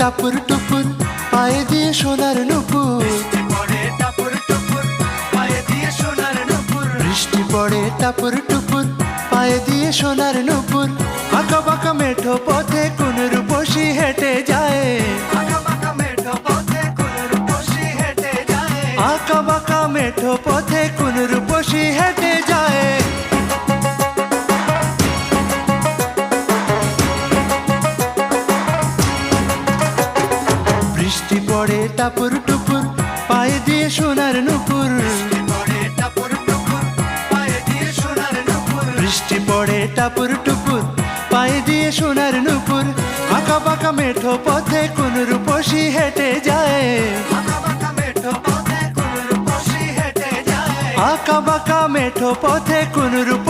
টাপুর টুপুর পায়ে দিয়ে সোনার নুপুর। বৃষ্টি পড়ে টাপুর টুপুর পায়ে দিয়ে সোনার নুপুর। আঁকা বাঁকা মেঠো পথে কোন রূপসী হেঁটে যায়। আঁকা বাঁকা মেঠো পথে কোন রূপসী হেঁটে যায়। বৃষ্টি পড়ে টাপুর টুপুর পায়ে দিয়ে সোনার নুপুর। বৃষ্টি পড়ে টাপুর টুপুর পায়ে দিয়ে সোনার নুপুর। আঁকা বাঁকা মেঠো পথে কোন রূপসী হেঁটে যায়। আঁকা বাঁকা মেঠো পথে কোন রূপ